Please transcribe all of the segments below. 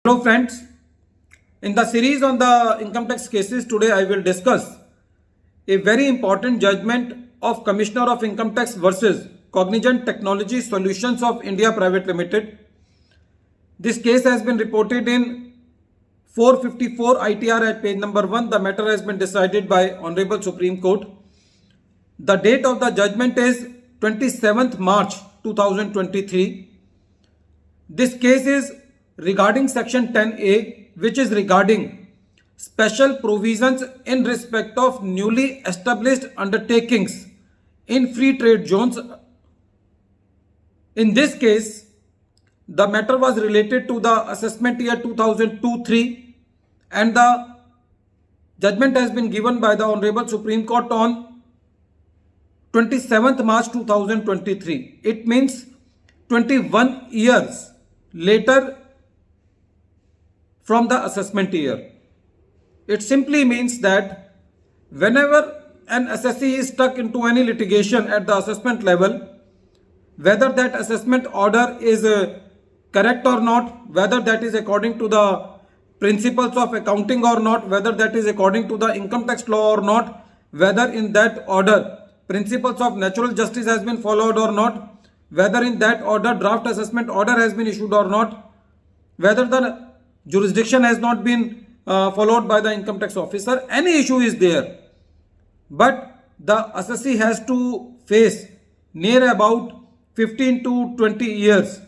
Hello friends, in the series on the income tax cases today I will discuss a very important judgment of Commissioner of Income Tax versus Cognizant Technology Solutions of India Private Limited. This case has been reported in 454 ITR at page number 1. The matter has been decided by Honorable Supreme Court. The date of the judgment is 27th March 2023. This case is regarding section 10A, which is regarding special provisions in respect of newly established undertakings in free trade zones. In this case, the matter was related to the assessment year 2002-3 and the judgment has been given by the Honorable Supreme Court on 27th March 2023. It means 21 years later from the assessment year. It simply means that whenever an assessee is stuck into any litigation at the assessment level, whether that assessment order is correct or not, whether that is according to the principles of accounting or not, whether that is according to the income tax law or not, whether in that order principles of natural justice has been followed or not, whether in that order draft assessment order has been issued or not, whether the jurisdiction has not been followed by the income tax officer, any issue is there, but the assessee has to face near about 15 to 20 years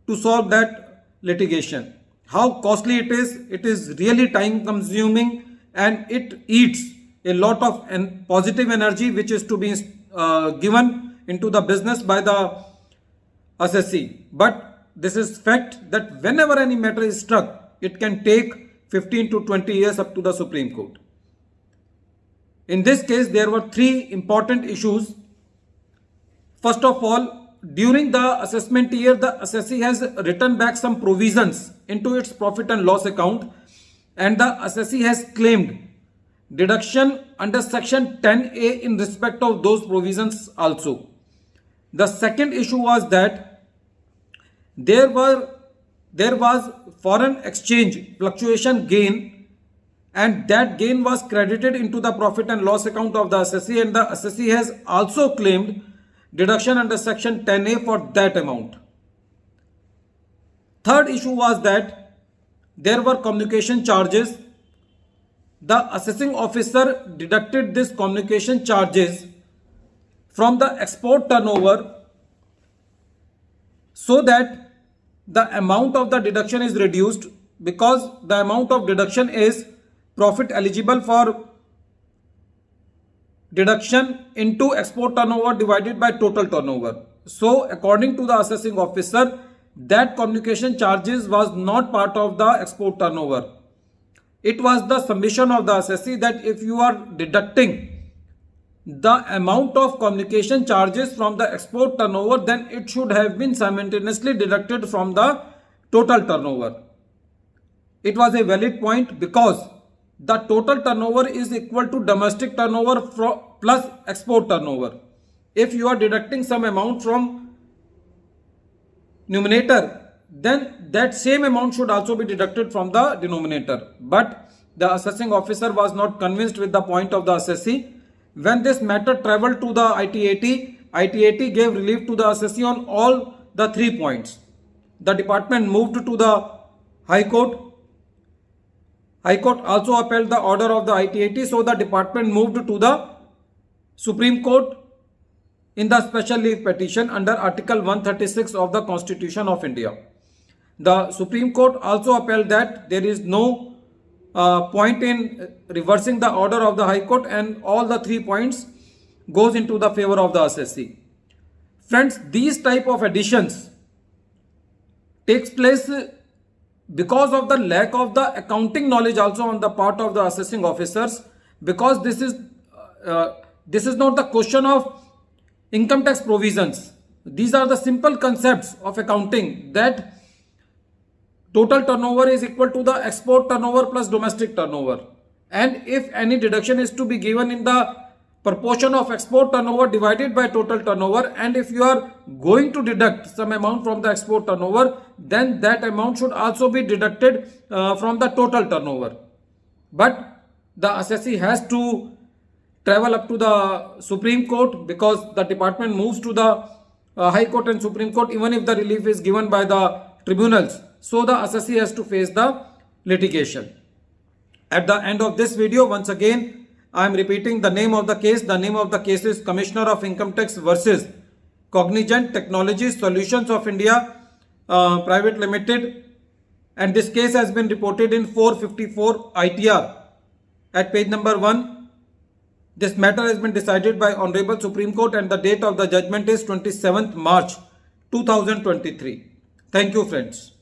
to solve that litigation. How costly it is really time consuming and it eats a lot of positive energy which is to be given into the business by the assessee. But this is fact that whenever any matter is struck, it can take 15 to 20 years up to the Supreme Court. In this case, there were three important issues. First of all, during the assessment year, the assessee has written back some provisions into its profit and loss account and the assessee has claimed deduction under section 10A in respect of those provisions also. The second issue was that there was foreign exchange fluctuation gain and that gain was credited into the profit and loss account of the assessee and the assessee has also claimed deduction under section 10A for that amount. Third issue was that there were communication charges. The assessing officer deducted these communication charges from the export turnover so that the amount of the deduction is reduced, because the amount of deduction is profit eligible for deduction into export turnover divided by total turnover. So according to the assessing officer, that communication charges was not part of the export turnover. It was the submission of the assessee that if you are deducting the amount of communication charges from the export turnover, then it should have been simultaneously deducted from the total turnover. It was a valid point because the total turnover is equal to domestic turnover plus export turnover. If you are deducting some amount from numerator, then that same amount should also be deducted from the denominator. But the assessing officer was not convinced with the point of the assessee. When this matter travelled to the ITAT gave relief to the assessee on all the 3 points. The department moved to the High Court. High Court also upheld the order of the ITAT, so the department moved to the Supreme Court in the special leave petition under Article 136 of the Constitution of India. The Supreme Court also upheld that there is no point in reversing the order of the High Court and all the 3 points goes into the favor of the assessee. Friends, these type of additions takes place because of the lack of the accounting knowledge also on the part of the assessing officers, because this is not the question of income tax provisions. These are the simple concepts of accounting that total turnover is equal to the export turnover plus domestic turnover, and if any deduction is to be given in the proportion of export turnover divided by total turnover, and if you are going to deduct some amount from the export turnover, then that amount should also be deducted from the total turnover. But the assessee has to travel up to the Supreme Court, because the department moves to the High Court and Supreme Court even if the relief is given by the tribunals. So the assessee has to face the litigation. At the end of this video, once again, I am repeating the name of the case. The name of the case is Commissioner of Income Tax versus Cognizant Technology Solutions of India Private Limited, and this case has been reported in 454 ITR at page number 1. This matter has been decided by Honorable Supreme Court and the date of the judgment is 27th March 2023. Thank you, friends.